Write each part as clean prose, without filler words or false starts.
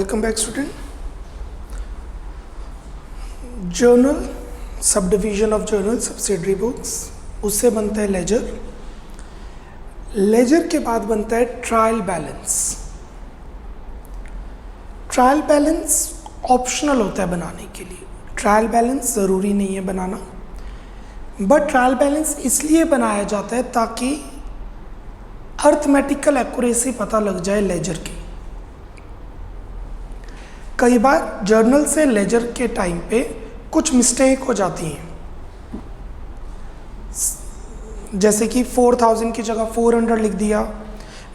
Welcome back student. Journal, sub division of journal, subsidiary books, उससे बनता है laser. Laser के बाद बनता है trial balance. Trial balance optional होता है बनाने के लिए। ट्रायल बैलेंस ज़रूरी नहीं है बनाना, बट ट्रायल बैलेंस इसलिए बनाया जाता है ताकि अर्थमेटिकल एक्यूरेसी पता लग जाए लेजर की। कई बार जर्नल से लेजर के टाइम पे कुछ मिस्टेक हो जाती हैं, जैसे कि 4000 की जगह 400 लिख दिया,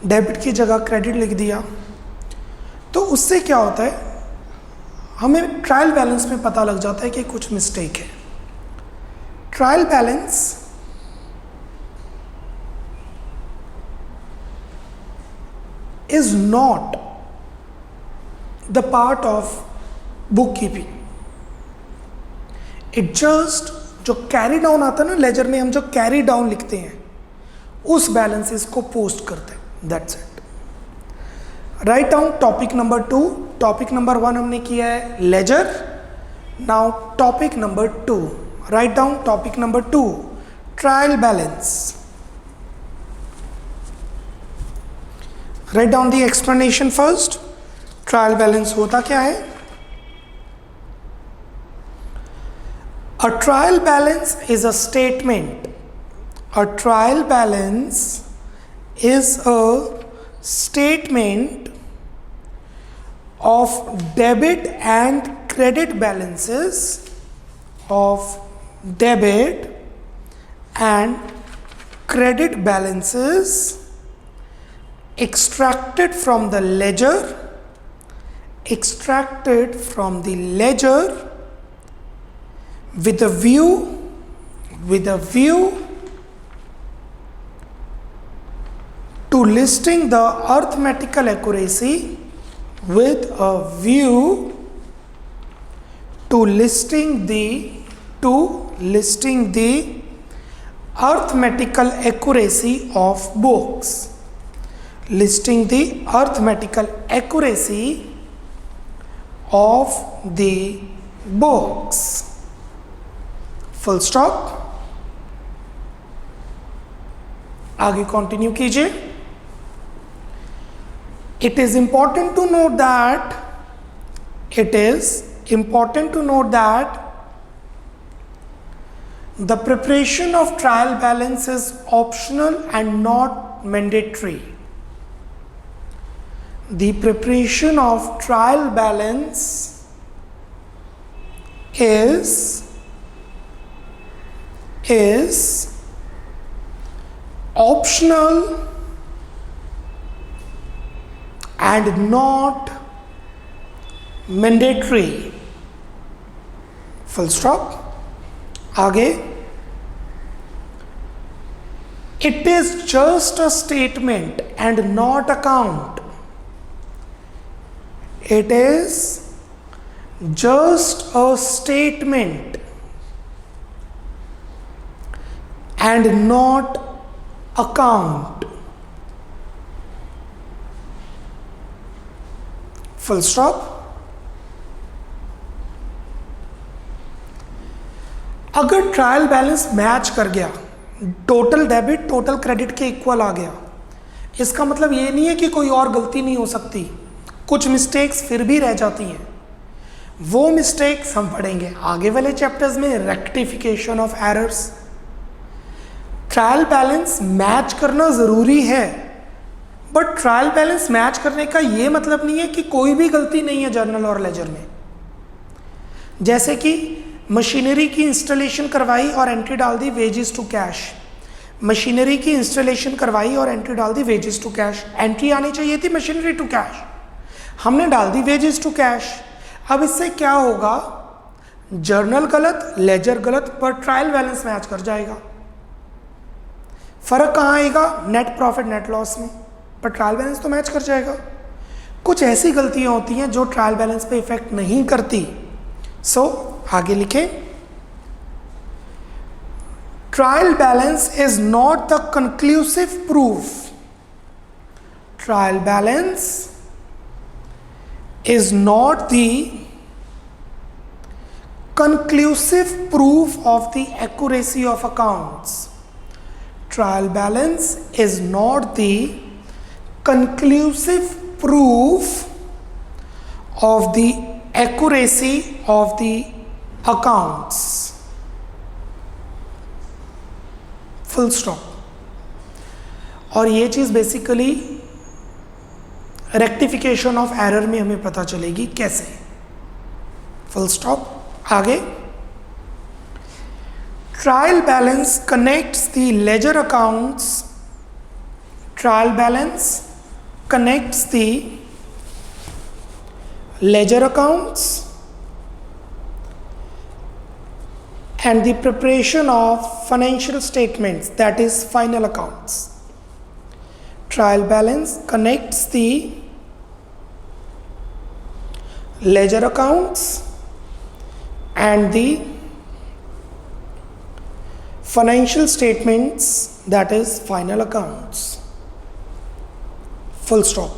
डेबिट की जगह क्रेडिट लिख दिया। तो उससे क्या होता है, हमें ट्रायल बैलेंस में पता लग जाता है कि कुछ मिस्टेक है। Trial balance is not the part of book keeping. It just, जो कैरी डाउन आता है ना लेजर में, हम जो कैरी डाउन लिखते हैं उस बैलेंसेस को पोस्ट करते हैं, that's it. Write down topic number 2। Topic number 1 हमने किया है ledger. Now topic number 2, write down topic number 2, trial balance. Write down the explanation first. Trial balance होता क्या है? A trial balance is a statement. A trial balance is a statement of debit and credit balances, of debit and credit balances extracted from the ledger, with a view to listing the arithmetical accuracy, with a view to listing the arithmetical accuracy of books, listing the arithmetical accuracy of the books. Full stop. आगे continue कीजिए। It is important to note that the preparation of trial balance is optional and not mandatory. The preparation of trial balance is optional and not mandatory. Full stop। आगे, it is just a statement and not account. It is just a statement and not account. Full stop। अगर trial balance match कर गया, total debit total credit के equal आ गया, इसका मतलब ये नहीं है कि कोई और गलती नहीं हो सकती। कुछ मिस्टेक्स फिर भी रह जाती हैं। वो मिस्टेक्स हम पढ़ेंगे आगे वाले चैप्टर्स में, rectification of errors. Trial balance match करना ज़रूरी है, बट ट्रायल बैलेंस मैच करने का ये मतलब नहीं है कि कोई भी गलती नहीं है जर्नल और लेजर में। जैसे कि मशीनरी की इंस्टॉलेशन करवाई और एंट्री डाल दी वेजेस टू कैश। मशीनरी की इंस्टॉलेशन करवाई और एंट्री डाल दी वेजेस टू कैश। एंट्री आनी चाहिए थी मशीनरी टू कैश, हमने डाल दी वेजेस टू कैश। अब इससे क्या होगा, जर्नल गलत, लेजर गलत, पर ट्रायल बैलेंस मैच कर जाएगा। फर्क कहाँ आएगा? नेट प्रॉफिट नेट लॉस में, पर ट्रायल बैलेंस तो मैच कर जाएगा। कुछ ऐसी गलतियां होती हैं जो ट्रायल बैलेंस पे इफेक्ट नहीं करती। सो आगे लिखें, trial balance is not the conclusive proof. Trial balance is not the conclusive proof of the accuracy of accounts. Trial balance is not the conclusive proof of the accuracy of the accounts. Full stop. और ये चीज़ basically rectification of error में हमें पता चलेगी कैसे. Full stop. आगे, trial balance connects the ledger accounts. Trial balance connects the ledger accounts and the preparation of financial statements, that is final accounts. Trial balance connects the ledger accounts and the financial statements, that is final accounts. Full stop.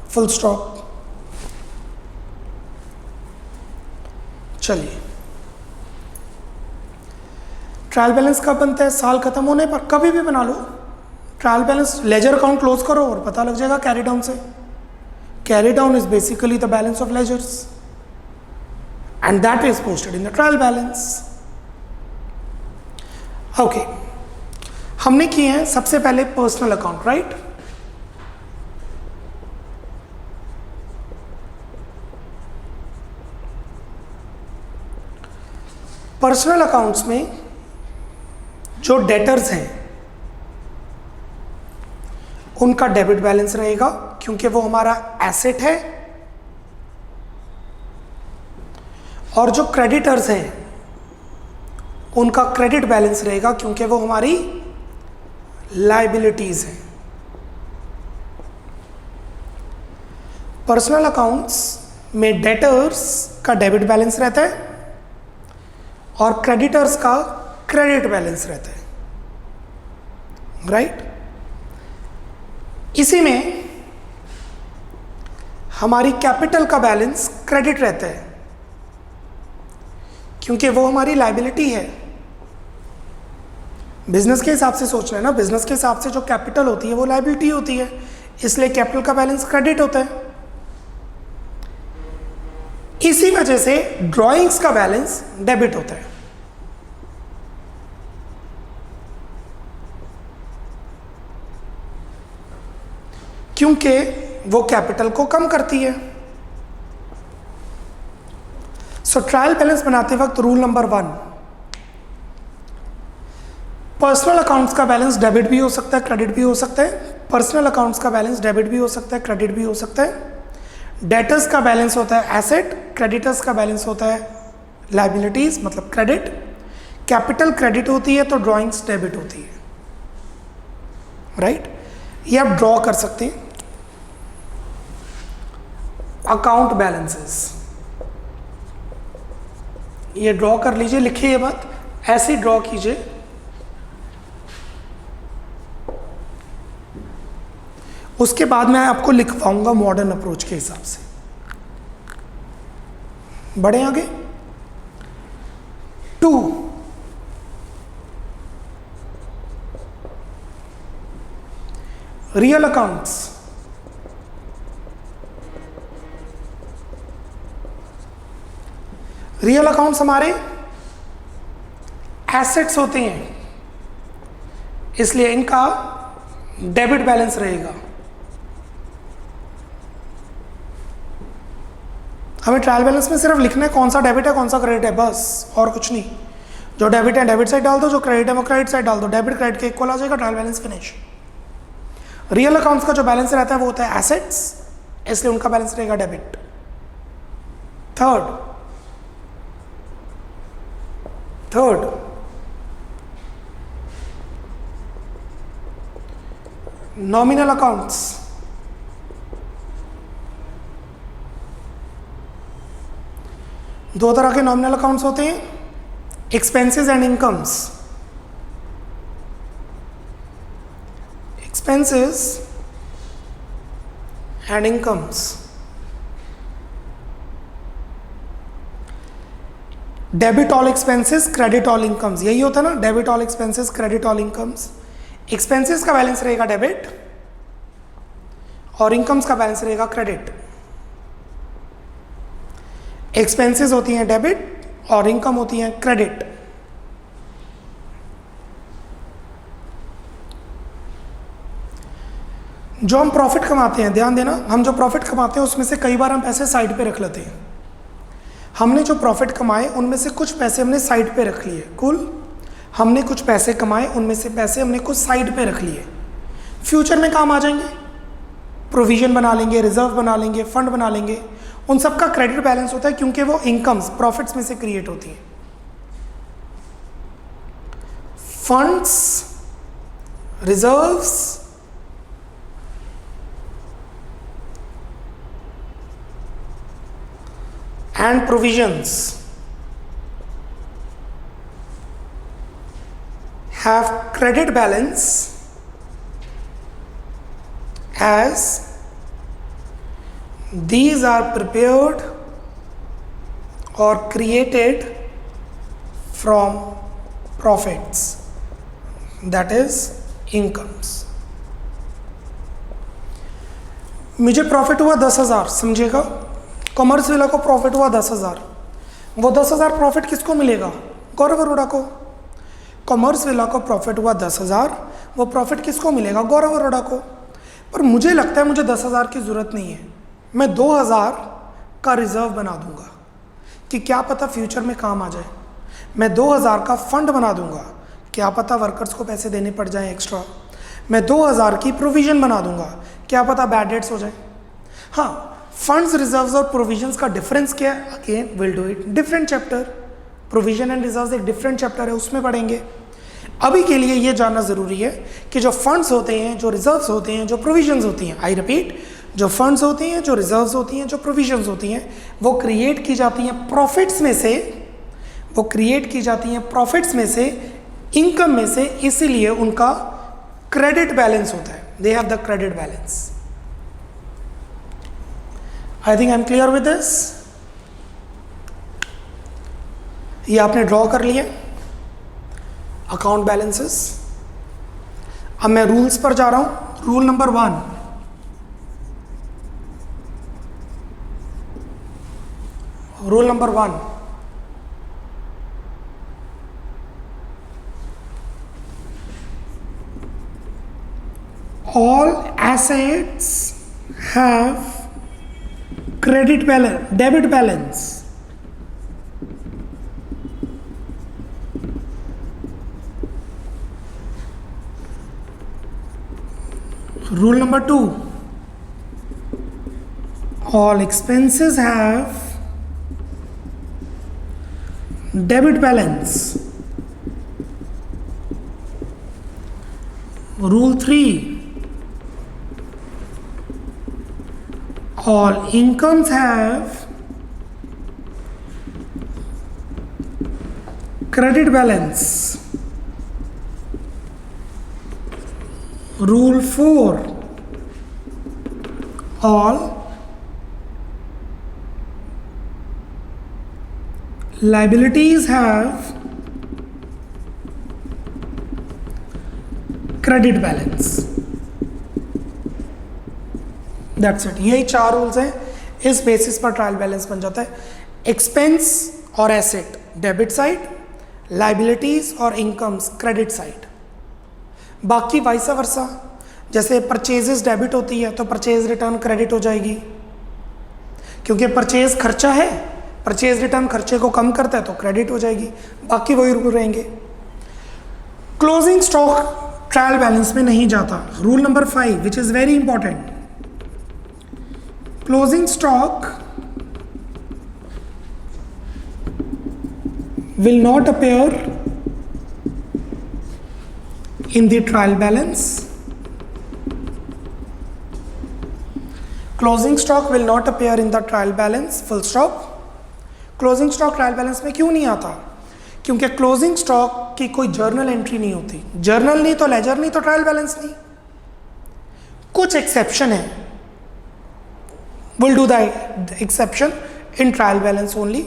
Full stop. चलिए, trial balance कब बनता है? साल खत्म होने पर. कभी भी बना लो trial balance. Ledger account close करो और पता लग जाएगा कैरी डाउन से. Carry down is basically the balance of ledgers and that is posted in the trial balance. Okay, हमने किए हैं सबसे पहले personal account, right? Personal accounts में जो डेटर्स हैं उनका डेबिट बैलेंस रहेगा क्योंकि वो हमारा एसेट है, और जो क्रेडिटर्स हैं उनका क्रेडिट बैलेंस रहेगा क्योंकि वो हमारी लायबिलिटीज हैं. पर्सनल अकाउंट्स में डेटर्स का डेबिट बैलेंस रहता है और क्रेडिटर्स का क्रेडिट बैलेंस रहता है, राइट? इसी में हमारी कैपिटल का बैलेंस क्रेडिट रहता है क्योंकि वो हमारी लायबिलिटी है. बिजनेस के हिसाब से सोच रहे हैं ना, बिजनेस के हिसाब से जो कैपिटल होती है वो लायबिलिटी होती है, इसलिए कैपिटल का बैलेंस क्रेडिट होता है. इसी वजह से ड्राइंग्स का बैलेंस डेबिट होता है. क्योंकि वो कैपिटल को कम करती है. सो ट्रायल बैलेंस बनाते वक्त रूल नंबर 1, पर्सनल अकाउंट्स का बैलेंस डेबिट भी हो सकता है, क्रेडिट भी हो सकता है. पर्सनल अकाउंट्स का बैलेंस डेबिट भी हो सकता है, क्रेडिट भी हो सकता है. डेटर्स का बैलेंस होता है एसेट, क्रेडिटर्स का बैलेंस होता है लायबिलिटीज मतलब क्रेडिट. कैपिटल क्रेडिट होती है तो ड्राइंग्स डेबिट होती है, राइट? ये आप ड्रॉ कर सकते हैं. अकाउंट बैलेंसेस ये ड्रॉ कर लीजिए, लिखिए मत, ऐसे ड्रॉ कीजिए. उसके बाद मैं आपको लिखवाऊंगा मॉडर्न अप्रोच के हिसाब से. बढ़े आगे. 2, रियल अकाउंट्स. रियल अकाउंट्स हमारे एसेट्स होते हैं, इसलिए इनका डेबिट बैलेंस रहेगा. हमें ट्रायल बैलेंस में सिर्फ लिखना है कौन सा डेबिट है कौन सा क्रेडिट है, बस, और कुछ नहीं. जो डेबिट है डेबिट साइड डाल दो, जो क्रेडिट है वो क्रेडिट साइड डाल दो. डेबिट क्रेडिट के इक्वल आ जाएगा, trial balance finish. Real accounts का जो बैलेंस रहता है वो होता है एसेट्स, इसलिए उनका बैलेंस रहेगा डेबिट. Third, nominal accounts. दो तरह के नॉमिनल अकाउंट्स होते हैं, expenses and incomes. Expenses and incomes. Debit all expenses credit all incomes, यही होता है ना, debit all expenses credit all incomes. Expenses का बैलेंस रहेगा डेबिट और इनकम्स का बैलेंस रहेगा क्रेडिट। एक्सपेंसेस होती हैं डेबिट और इनकम होती हैं क्रेडिट। जो हम प्रॉफिट कमाते हैं, ध्यान देना, हम जो प्रॉफिट कमाते हैं उसमें से कई बार हम पैसे साइड पे रख लेते हैं। हमने जो प्रॉफिट कमाए उनमें से कुछ पैसे हमने साइड पे रख लिए, कुल हमने कुछ पैसे कमाए उनमें से पैसे हमने कुछ साइड पे रख लिए, फ्यूचर में काम आ जाएंगे, प्रोविजन बना लेंगे, रिजर्व बना लेंगे, फंड बना लेंगे, उन सब का क्रेडिट बैलेंस होता है क्योंकि वो इनकम्स प्रॉफिट्स में से क्रिएट होती हैं। Funds, reserves and provisions have credit balance as these are prepared or created from profits, that is incomes। मुझे प्रॉफिट हुआ 10,000, समझेगा, कॉमर्स विला को प्रॉफिट हुआ 10,000, वो 10,000 प्रॉफिट किसको मिलेगा? गौरव अरोड़ा को। कॉमर्स विला को प्रॉफिट हुआ 10,000, वो प्रॉफिट किसको मिलेगा? गौरव अरोड़ा को। पर मुझे लगता है मुझे 10,000 की ज़रूरत नहीं है, मैं 2,000 का रिजर्व बना दूंगा कि क्या पता फ्यूचर में काम आ जाए। मैं 2,000 का फंड बना दूंगा, क्या पता वर्कर्स को पैसे देने पड़ जाए एक्स्ट्रा। मैं 2,000 की प्रोविजन बना दूंगा, क्या पता बैड डेट्स हो जाए। हाँ, फंड्स, रिजर्व्स और प्रोविजंस का डिफरेंस क्या है? Again will do it different chapter. Provision and reserves एक डिफरेंट चैप्टर है, उसमें पढ़ेंगे। अभी के लिए ये जानना ज़रूरी है कि जो फंड्स होते हैं, जो रिजर्व्स होते हैं, जो प्रोविजंस होती हैं, आई रिपीट, जो फंड्स होती हैं, जो रिजर्व्स होती हैं, जो प्रोविजंस होती हैं, वो क्रिएट की जाती हैं प्रॉफिट्स में से, वो क्रिएट की जाती हैं प्रॉफिट्स में से, इनकम में से, इसीलिए उनका क्रेडिट बैलेंस होता है, they have the credit balance. I think I'm clear with this। ये आपने ड्रॉ कर लिया अकाउंट बैलेंसेस। अब मैं रूल्स पर जा रहा हूं। Rule number 1, rule number 1, all assets have credit balance, debit balance। Rule number 2, all expenses have debit balance। Rule 3, all incomes have credit balance। Rule 4, all liabilities have credit balance। That's it, यही 4 rules हैं, इस basis पर trial balance बन जाता है। Expense और asset debit side, liabilities और incomes credit side. बाकी वाइस वर्सा, जैसे परचेजेस डेबिट होती है तो परचेज रिटर्न क्रेडिट हो जाएगी, क्योंकि परचेज खर्चा है, परचेज रिटर्न खर्चे को कम करता है तो क्रेडिट हो जाएगी। बाकी वही रूल रहेंगे। क्लोजिंग स्टॉक ट्रायल बैलेंस में नहीं जाता। Rule number 5 which is very important, closing stock will not appear in the trial balance। Closing stock will not appear in the trial balance, full stop। Closing stock trial balance में क्यों नहीं आता? क्योंकि closing stock की कोई journal entry नहीं होती। Journal नहीं तो लेजर नहीं तो ट्रायल बैलेंस नहीं। कुछ एक्सेप्शन है, we'll do the exception in trial balance only।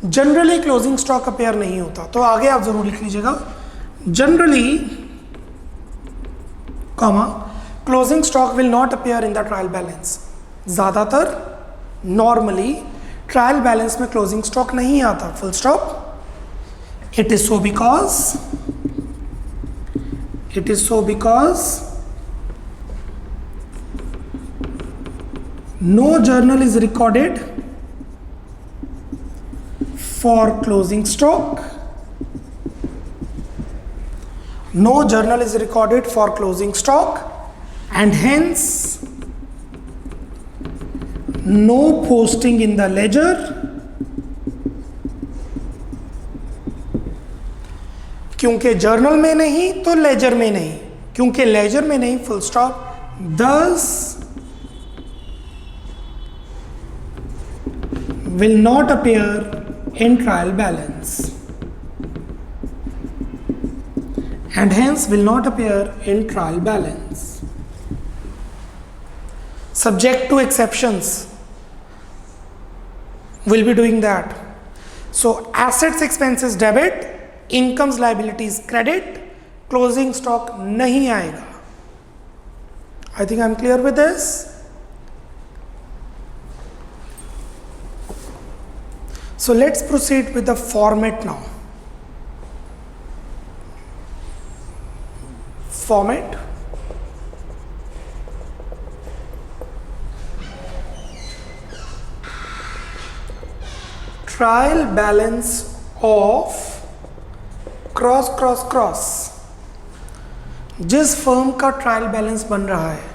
Generally closing stock appear नहीं होता, तो आगे आप जरूर लिख लीजिएगा generally comma closing stock will not appear in the trial balance. ज्यादातर नॉर्मली ट्रायल बैलेंस में क्लोजिंग स्टॉक नहीं आता, full stop. It is so because no journal is recorded for closing stock. No journal is recorded for closing stock, and hence no posting in the ledger. क्योंकि journal में नहीं तो laser में नहीं, क्योंकि laser में नहीं, full stop. Thus will not appear in trial balance, and hence will not appear in trial balance. Subject to exceptions, will be doing that. So assets expenses debit, incomes liabilities credit, closing stock नहीं आएगा। I think I'm clear with this. So let's proceed with the format now. Format. Trial balance of cross। जिस firm का trial balance बन रहा है,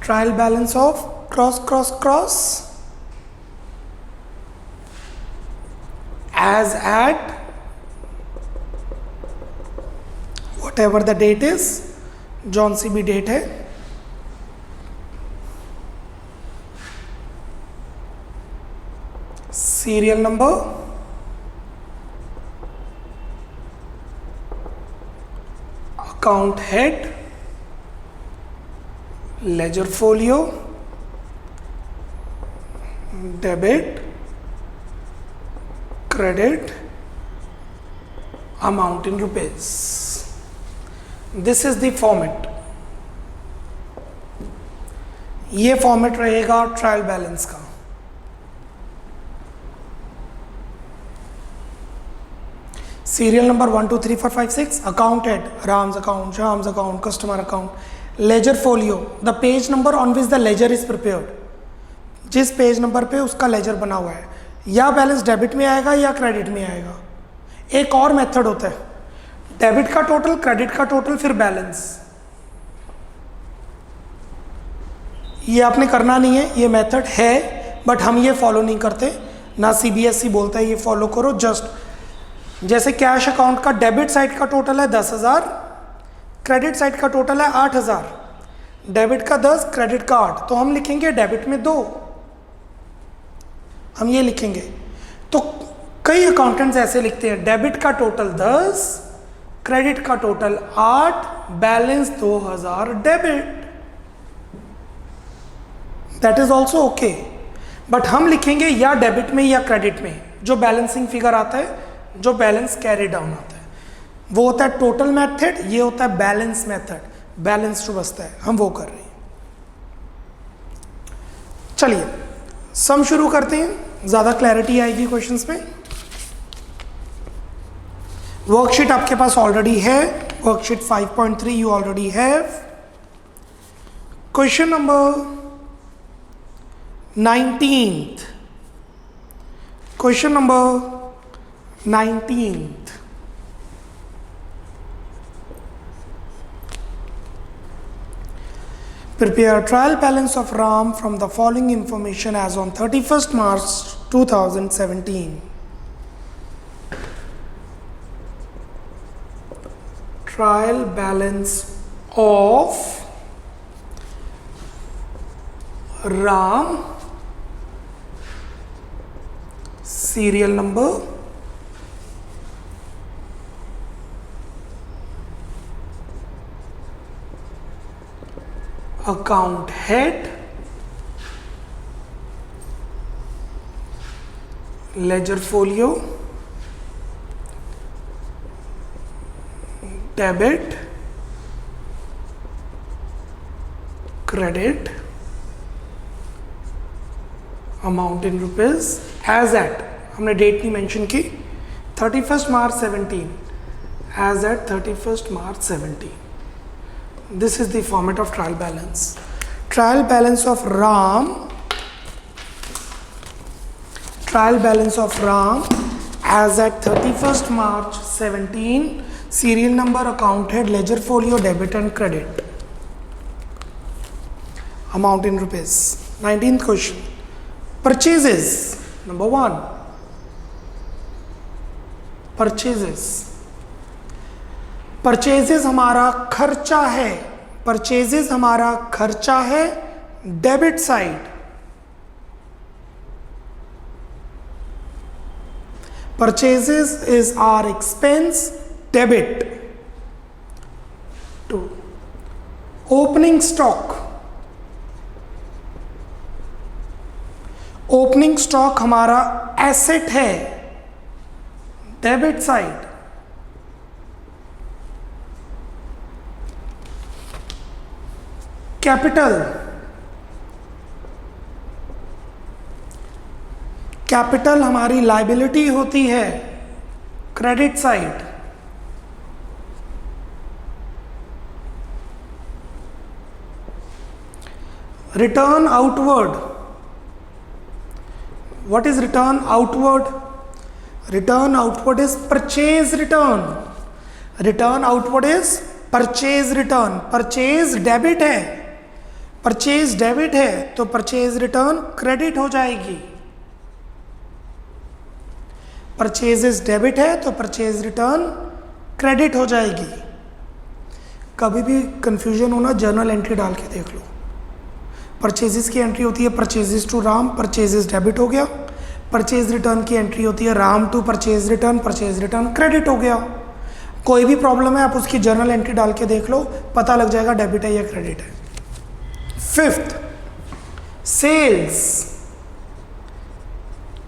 trial balance of cross as at whatever the date is, जौन सी भी date है, serial number, account head, ledger folio, debit, credit, amount in rupees. This is the format. ये format रहेगा ट्रायल बैलेंस का। Serial number 1 2 3 4 5 6, account head, Ram's account, Shyam's account, customer account, ledger folio, the page number on which the ledger is prepared. जिस page number पे उसका laser बना हुआ है, या बैलेंस डेबिट में आएगा या क्रेडिट में आएगा। एक और मेथड होता है, डेबिट का टोटल, क्रेडिट का टोटल, फिर बैलेंस। ये आपने करना नहीं है, ये मेथड है बट हम ये फॉलो नहीं करते, ना सीबीएसई बोलता है ये फॉलो करो। जस्ट जैसे कैश अकाउंट का डेबिट साइड का टोटल है 10,000, क्रेडिट साइड का टोटल है 8,000, डेबिट का 10, क्रेडिट का 8, तो हम लिखेंगे डेबिट में 2, हम ये लिखेंगे। तो कई अकाउंटेंट्स ऐसे लिखते हैं, डेबिट का टोटल 10, क्रेडिट का total 8, balance 2,000 debit. That is also okay, but हम लिखेंगे या डेबिट में या क्रेडिट में। जो बैलेंसिंग फिगर आता है, जो बैलेंस कैरी डाउन आता है, वो होता है टोटल मेथड, ये होता है बैलेंस मेथड। बैलेंस जो बचता है हम वो कर रहे हैं। चलिए सम शुरू करते हैं, ज़्यादा क्लैरिटी आएगी क्वेश्चंस में। वर्कशीट आपके पास ऑलरेडी है, worksheet 5.3 you already have. Question number 19th, question number 19th, prepare a trial balance of RAM from the following information as on 31st March 2017. Trial balance of RAM, serial number, account head, ledger folio, debit, credit, amount in rupees, as at, हमने date नहीं mention की, 31 March 17, as at 31 March 17. This is the format of trial balance. Trial balance of RAM, trial balance of RAM as at 31st March 17, serial number, account head, ledger folio, debit and credit. Amount in rupees. 19th question. Purchases. Number 1. Purchases. Purchases हमारा खर्चा है, purchases हमारा खर्चा है debit side, purchases is our expense debit. 2. Opening stock, opening stock हमारा asset है debit side. Capital, capital हमारी liability होती है credit side. Return outward, what is return outward? Return outward is purchase return. Return outward is purchase return. Purchase debit है, purchase debit है तो purchase return credit हो जाएगी. Purchases debit है तो परचेज रिटर्न क्रेडिट हो जाएगी. कभी भी कंफ्यूजन होना जर्नल एंट्री डाल के देख लो. परचेजेस की एंट्री होती है purchases to Ram, purchases debit हो गया. परचेज रिटर्न की एंट्री होती है Ram to purchase return credit हो गया. कोई भी प्रॉब्लम है आप उसकी जर्नल एंट्री डाल के देख लो, पता लग जाएगा डेबिट है या क्रेडिट है. 5th, sales,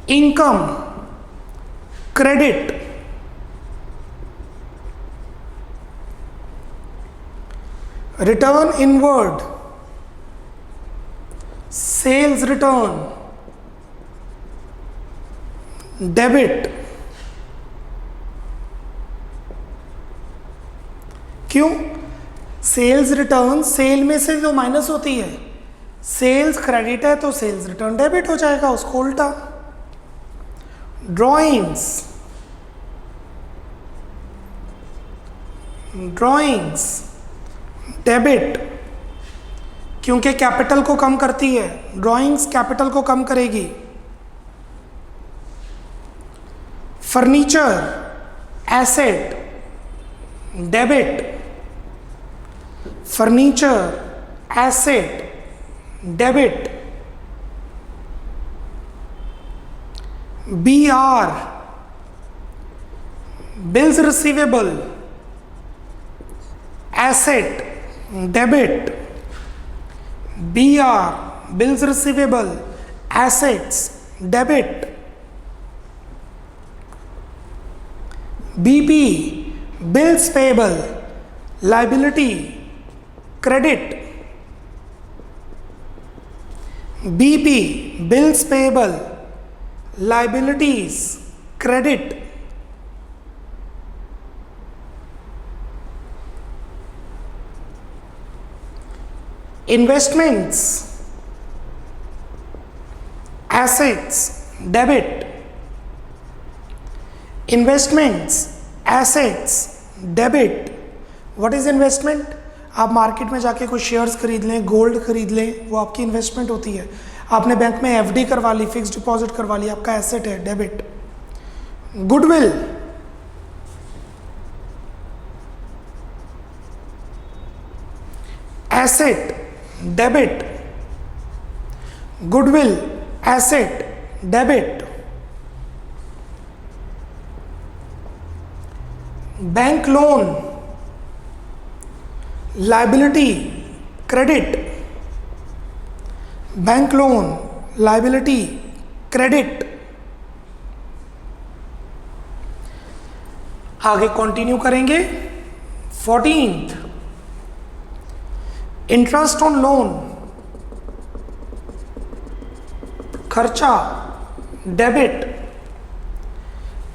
income, credit. Return inward, sales return, debit. क्यों? सेल्स रिटर्न, सेल में से जो माइनस होती है, सेल्स क्रेडिट है तो सेल्स रिटर्न डेबिट हो जाएगा, उसको उल्टा. ड्राइंग्स, ड्राइंग्स डेबिट, क्योंकि कैपिटल को कम करती है, ड्राइंग्स कैपिटल को कम करेगी. Furniture asset debit, furniture asset debit. BR bills receivable asset debit. BR bills receivable assets debit. BP bills payable liability credit. BP bills payable liabilities credit. Investments assets debit. Investments assets debit. What is investment? आप market में जाके कुछ shares खरीद लें, gold खरीद लें, वो आपकी इन्वेस्टमेंट होती है. आपने बैंक में एफडी करवा ली, फिक्स्ड डिपॉजिट करवा ली, आपका एसेट है debit. Goodwill asset debit. Goodwill asset debit. Bank loan liability credit. Bank loan liability credit. आगे कंटिन्यू करेंगे। 14th, इंटरेस्ट ऑन लोन, खर्चा, डेबिट।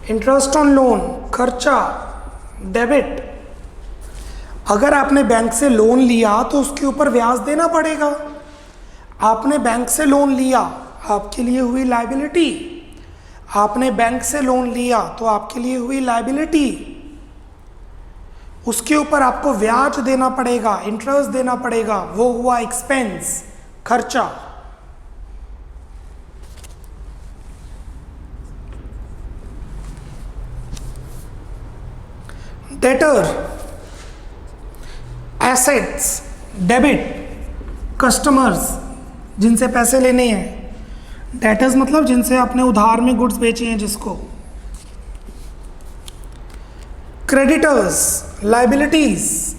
इंटरेस्ट ऑन लोन, खर्चा, डेबिट। अगर आपने बैंक से लोन लिया तो उसके ऊपर ब्याज देना पड़ेगा। आपने बैंक से लोन लिया, आपके लिए हुई लायबिलिटी। आपने बैंक से लोन लिया तो आपके लिए हुई लायबिलिटी। उसके ऊपर आपको ब्याज देना पड़ेगा, इंटरेस्ट देना पड़ेगा, वो हुआ एक्सपेंस, खर्चा। डेटर, एसेट्स, डेबिट, कस्टमर्स जिनसे पैसे लेने हैं। डेटर्स मतलब जिनसे आपने उधार में गुड्स बेचे हैं जिसको। क्रेडिटर्स, लायबिलिटीज,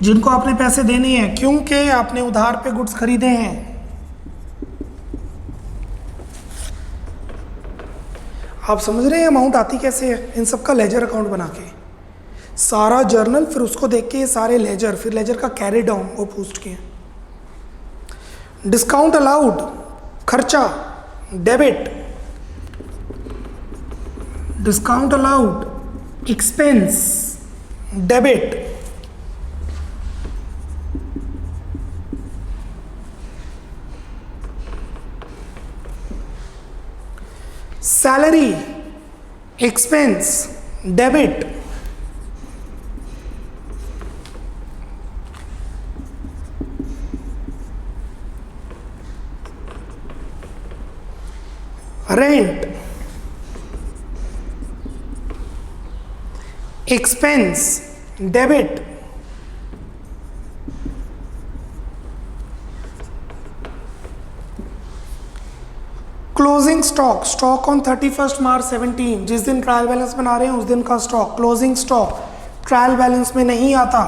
जिनको आपने पैसे देने हैं क्योंकि आपने उधार पे गुड्स खरीदे हैं। आप समझ रहे हैं अमाउंट आती कैसे है? इन सब का लेजर अकाउंट बना के, सारा जर्नल, फिर उसको देख के ये सारे लेजर, फिर लेजर का कैरी डाउन वो पोस्ट किए। डिस्काउंट अलाउड, खर्चा, debit. Discount allowed, expense, debit. Salary, expense, debit. Rent, expense, debit. Closing stock, stock on 31 March 17, जिस दिन ट्रायल बैलेंस बना रहे हैं उस दिन का stock. Closing stock trial balance में नहीं आता।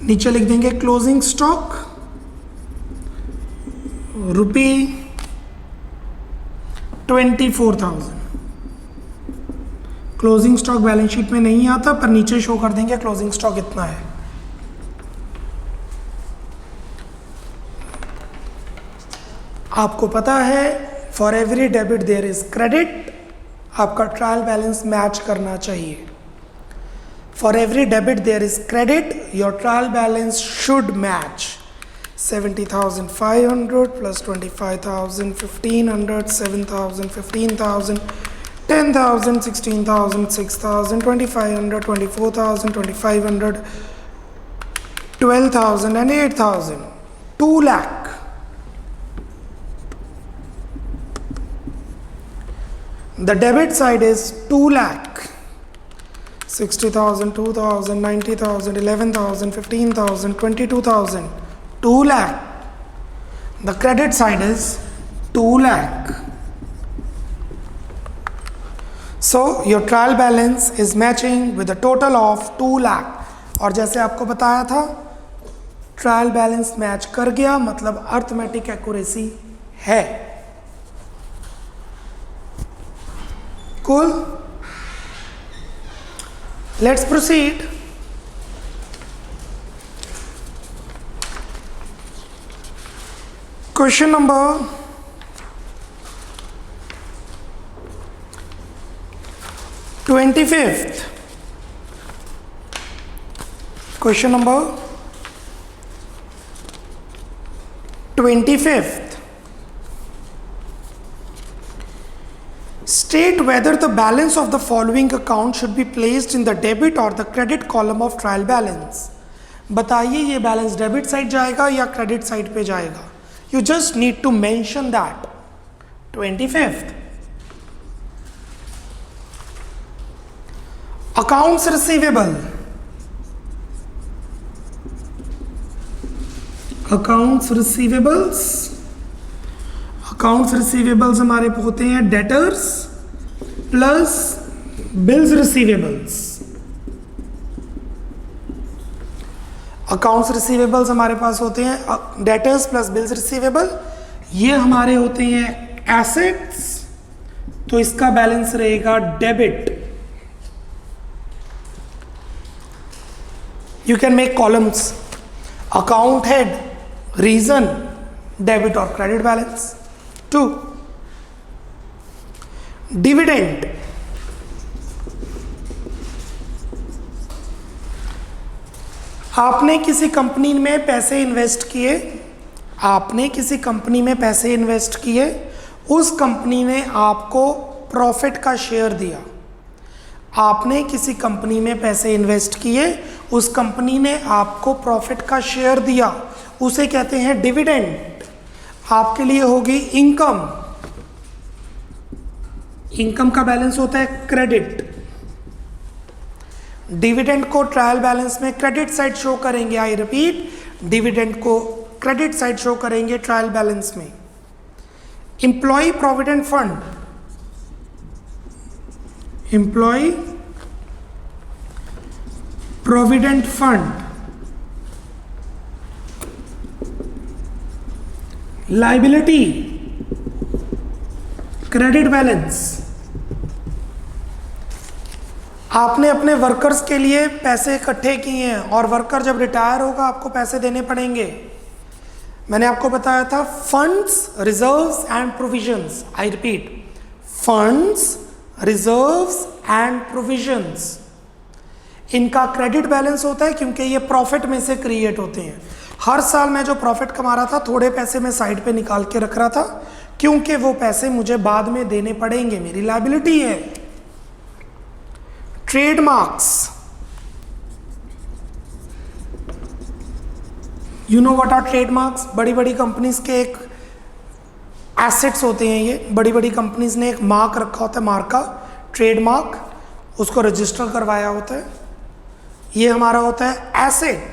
नीचे लिख देंगे closing stock ₹24,000। Closing stock balance sheet में नहीं आता, पर नीचे शो कर देंगे क्लोजिंग स्टॉक इतना है। आपको पता है for every debit there is credit, आपका ट्रायल बैलेंस मैच करना चाहिए। For every debit there is credit, your trial balance should match. 70,500 plus 25,000, 1,500, 7,000, 15,000, 10,000, 16,000, 6,000, 2,500, 24,000, 2,500, 12,000 and 8,000. 2 lakh. The debit side is 2 lakh. 60,000, 2,000, 90,000, 11,000, 15,000, 22,000. 2 lakh. The credit side is 2 lakh. So your trial balance is matching with a total of 2 lakh. और जैसे आपको बताया था trial balance match कर गया मतलब arithmetic accuracy है। Cool? Let's proceed. Question number 25th. Question number 25th. State whether the balance of the following account should be placed in the debit or the credit column of trial balance. बताइए ये balance debit side जाएगा या credit side पे जाएगा। You just need to mention that. 25th. Accounts receivable. Accounts receivables. Accounts receivables हमारे होते हैं debtors plus bills receivables. Accounts receivables हमारे पास होते हैं डेटर्स प्लस बिल्स रिसीवेबल, ये हमारे होते हैं एसेट्स, तो इसका बैलेंस रहेगा debit. You can make columns, account head, reason, debit और क्रेडिट बैलेंस। 2, डिविडेंड। आपने किसी कंपनी में पैसे इन्वेस्ट किए, आपने किसी कंपनी में पैसे इन्वेस्ट किए, उस कंपनी ने आपको प्रॉफिट का शेयर दिया। आपने किसी कंपनी में पैसे इन्वेस्ट किए, उस कंपनी ने आपको प्रॉफिट का शेयर दिया, उसे कहते हैं डिविडेंड। आपके लिए होगी इनकम, इनकम का बैलेंस होता है क्रेडिट। डिविडेंड को ट्रायल बैलेंस में क्रेडिट साइड शो करेंगे, आई रिपीट, डिविडेंड को क्रेडिट साइड शो करेंगे ट्रायल बैलेंस में। Employ provident fund, employ provident fund, liability credit balance. आपने अपने वर्कर्स के लिए पैसे इकट्ठे किए हैं और वर्कर जब रिटायर होगा आपको पैसे देने पड़ेंगे। मैंने आपको बताया था funds, reserves and provisions, I repeat, funds, reserves and provisions. इनका क्रेडिट बैलेंस होता है क्योंकि ये प्रॉफिट में से क्रिएट होते हैं। हर साल मैं जो प्रॉफिट कमा रहा था थोड़े पैसे मैं साइड पे निकाल के रख रहा था क्योंकि वो पैसे मुझे बाद में देने पड़ेंगे, मेरी लायबिलिटी है। Trademarks, you know what are trademarks? बड़ी बड़ी कंपनीज के एक एसेट्स होते हैं ये। बड़ी बड़ी कंपनीज ने एक मार्क रखा होता है, मार्क का ट्रेडमार्क, उसको रजिस्टर करवाया होता है। ये हमारा होता है एसेट।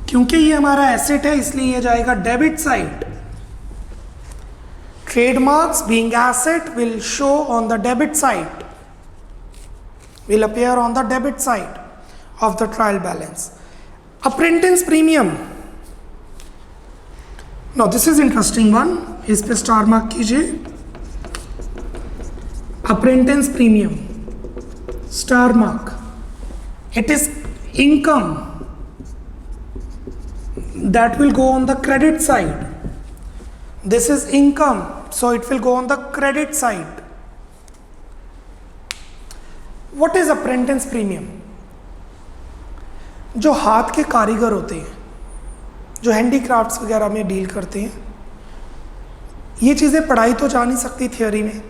क्योंकि ये हमारा एसेट है इसलिए ये जाएगा debit side. Trademarks being asset will show on the debit side, will appear on the debit side of the trial balance. Apprentice premium. Now this is interesting one. इस पे स्टार मार्क कीजिए। Apprentice premium, star mark. It is income that will go on the credit side. This is income, so it will go on the credit side. What is apprentice premium? जो हाथ के कारीगर होते हैं, जो handicrafts वगैरह में डील करते हैं, ये चीज़ें पढ़ाई तो जा नहीं सकती थियोरी में।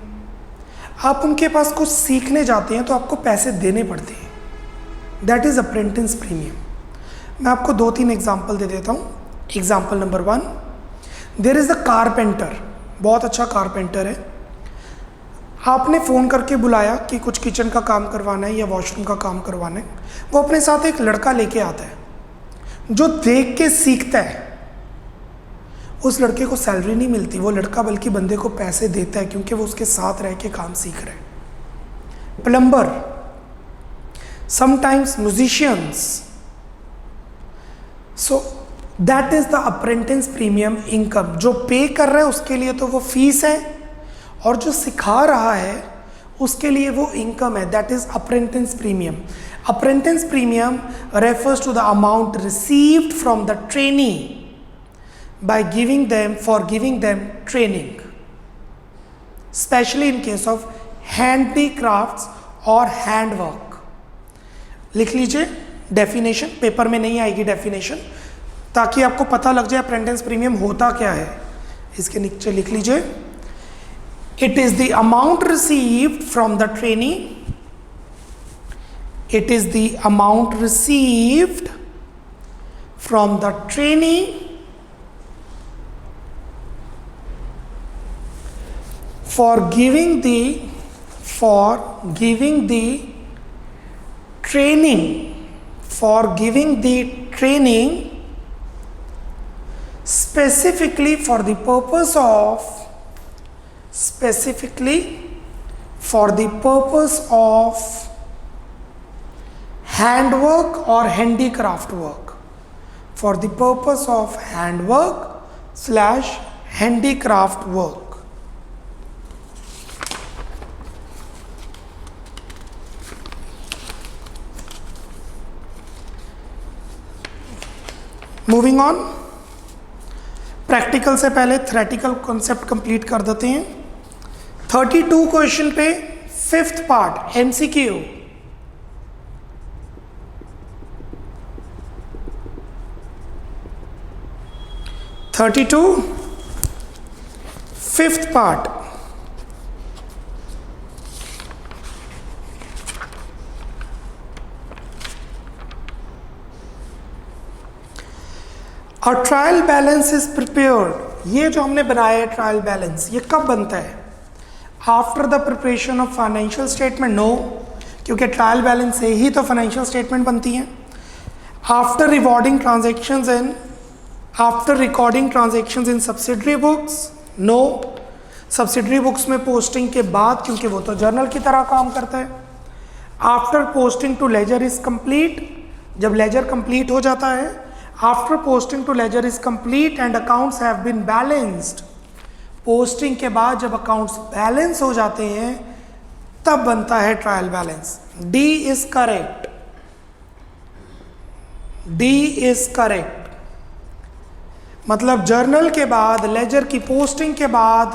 आप उनके पास कुछ सीखने जाते हैं तो आपको पैसे देने पड़ते हैं। That is apprentice premium. मैं आपको 2-3 एग्जाम्पल दे देता हूँ। Example number 1, there is a carpenter, बहुत अच्छा कारपेंटर है। आपने फ़ोन करके बुलाया कि कुछ किचन का काम करवाना है या वॉशरूम का काम करवाना है। वो अपने साथ एक लड़का लेके आता है जो देख के सीखता है। उस लड़के को सैलरी नहीं मिलती, वो लड़का बल्कि बंदे को पैसे देता है क्योंकि वो उसके साथ रह के काम सीख रहा है। Plumber, sometimes musicians. So that is the apprentice premium income. जो पे कर रहा है उसके लिए तो वो फीस है और जो सिखा रहा है उसके लिए वो इनकम है। That is apprentice premium. Apprentice premium refers to the amount received from the trainee by giving them training, especially in case of handicrafts और handwork। लिख लीजिए डेफिनेशन, पेपर में नहीं आएगी डेफिनेशन, ताकि आपको पता लग जाए अप्रेंटिस प्रीमियम होता क्या है। इसके नीचे लिख लीजिए, it is the amount received from the trainee, it is the amount received from the trainee for giving the training specifically for the purpose of handwork और handicraft work, for the purpose of handwork / handicraft work. Moving on, practical से पहले theoretical concept complete कर देते हैं। 32 question पे 5th part MCQ. Fifth part, और trial balance is prepared. ये जो हमने बनाया है ट्रायल बैलेंस, ये कब बनता है? After the preparation of financial statement? No, क्योंकि ट्रायल बैलेंस से ही तो फाइनेंशियल स्टेटमेंट बनती है। After recording transactions in subsidiary books? No, subsidiary books में पोस्टिंग के बाद, क्योंकि वो तो जर्नल की तरह काम करता है। After posting to ledger is complete, जब लेजर कंप्लीट हो जाता है, after posting to ledger is complete and accounts have been balanced, posting के बाद जब अकाउंट्स बैलेंस हो जाते हैं तब बनता है trial balance. D is correct, D is correct. मतलब जर्नल के बाद, लेजर की पोस्टिंग के बाद,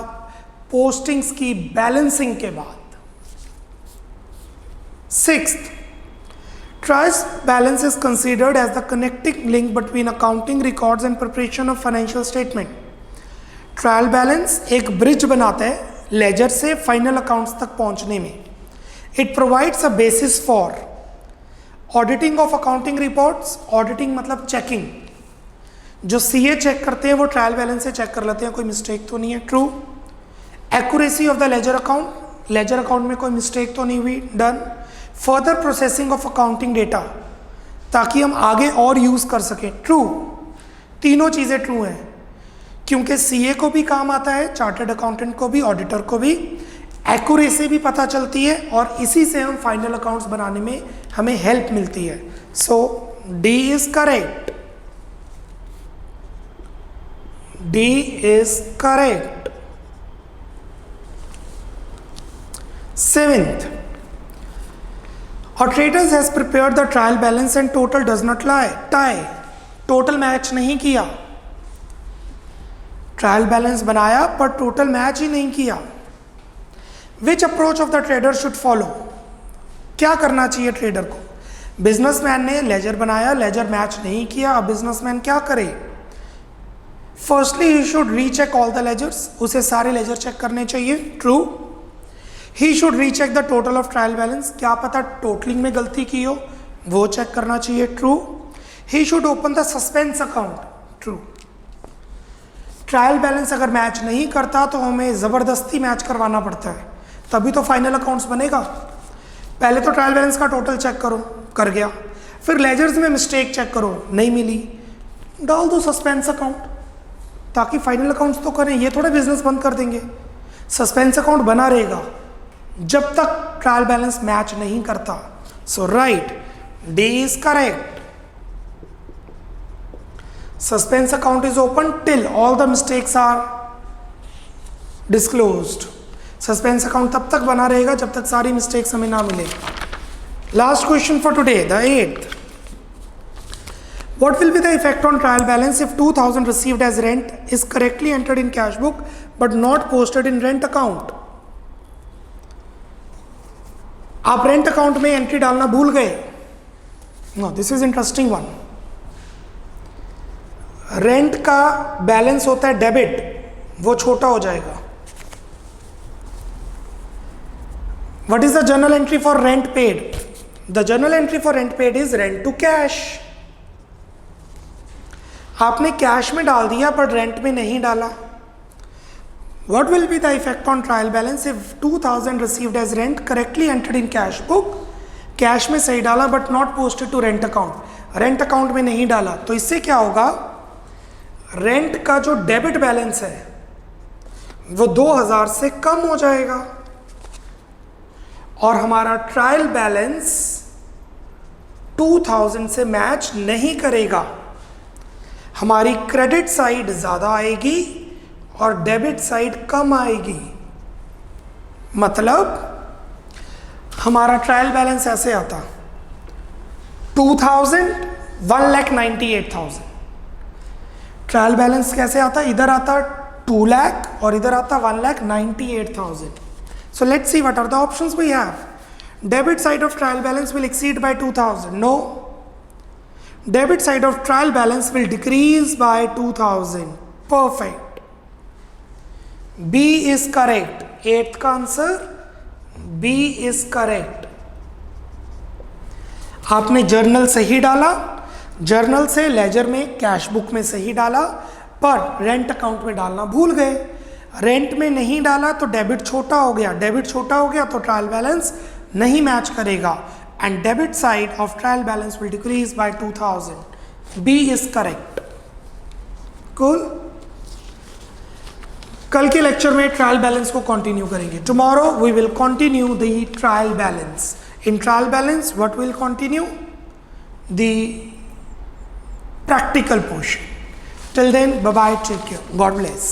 पोस्टिंग्स की बैलेंसिंग के बाद। 6th, trial balance is considered as the connecting link between accounting records and preparation of financial statement. Trial balance एक ब्रिज बनाता है लेजर से फाइनल अकाउंट्स तक पहुंचने में। It provides a basis for auditing of accounting reports. Auditing मतलब checking, जो CA check करते हैं वो ट्रायल बैलेंस से चेक कर लेते हैं कोई मिस्टेक तो नहीं है, true. Accuracy of the ledger account, ledger account में कोई मिस्टेक तो नहीं हुई, done. Further processing of accounting data, ताकि हम आगे और यूज कर सकें, ट्रू। तीनों चीजें ट्रू हैं, क्योंकि सीए को भी काम आता है, चार्टर्ड अकाउंटेंट को भी, ऑडिटर को भी। एक्यूरेसी भी पता चलती है और इसी से हम फाइनल अकाउंट्स बनाने में हमें हेल्प मिलती है। So D is correct, D is correct. 7th, और traders has prepared the trial balance and total does not tie, total match नहीं किया। ट्रायल बैलेंस बनाया पर टोटल मैच ही नहीं किया। Which approach of the trader should follow, क्या करना चाहिए ट्रेडर को? बिजनेसमैन ने लेजर बनाया, लेजर मैच नहीं किया, अब बिजनेसमैन क्या करे? Firstly he should recheck all the ledgers, उसे सारे लेजर चेक करने चाहिए, true. He should recheck the total of trial balance, क्या पता टोटलिंग में गलती की हो, वो चेक करना चाहिए, true. He should open the suspense account, true. Trial balance अगर मैच नहीं करता तो हमें ज़बरदस्ती मैच करवाना पड़ता है, तभी तो फाइनल अकाउंट्स बनेगा। पहले तो ट्रायल बैलेंस का टोटल चेक करो, कर गया, फिर लेजर्स में मिस्टेक चेक करो, नहीं मिली, डाल दो सस्पेंस अकाउंट, ताकि फाइनल अकाउंट्स तो करें, ये थोड़ा बिजनेस बंद कर देंगे। सस्पेंस अकाउंट बना रहेगा जब तक ट्रायल बैलेंस मैच नहीं करता। So right, D is correct. Suspense account is open till all the mistakes are disclosed. Suspense account तब तक बना रहेगा जब तक सारी mistakes हमें ना मिले। Last question for today, the 8th. What will be the effect on trial balance if 2000 received as rent is correctly entered in cash book but not posted in rent account? आप rent account में entry डालना भूल गए। No, this is interesting one. Rent का balance होता है debit, वो छोटा हो जाएगा। What is the journal entry for rent paid? The journal entry for rent paid is rent to cash. आपने कैश में डाल दिया पर रेंट में नहीं डाला। What will be the effect on trial balance if 2000 received as rent correctly entered in cash book? Cash में सही डाला but not posted to rent account, rent account में नहीं डाला, तो इससे क्या होगा? रेंट का जो डेबिट बैलेंस है वो 2000 से कम हो जाएगा और हमारा ट्रायल बैलेंस 2000 से मैच नहीं करेगा। हमारी क्रेडिट साइड ज़्यादा आएगी और डेबिट साइड कम आएगी। मतलब हमारा ट्रायल बैलेंस ऐसे आता 2000 1,98,000। ट्रायल बैलेंस कैसे आता, इधर आता 2 लाख और इधर आता 1,98,000। So let's see what are the options we have. Debit side of trial balance will exceed by 2000. No. Debit side of trial balance will decrease by 2000. Perfect. B is correct. 8th का answer B is correct. आपने journal सही डाला, journal से laser में cash book में सही डाला, पर रेंट अकाउंट में डालना भूल गए। रेंट में नहीं डाला तो डेबिट छोटा हो गया, डेबिट छोटा हो गया तो ट्रायल बैलेंस नहीं मैच करेगा and debit side of trial balance will decrease by 2000। B is correct. Cool. कल के लेक्चर में ट्रायल बैलेंस को कंटिन्यू करेंगे। Tomorrow we will continue the trial balance. In trial balance what will continue, the practical portion. Till then, bye bye, take care, God bless.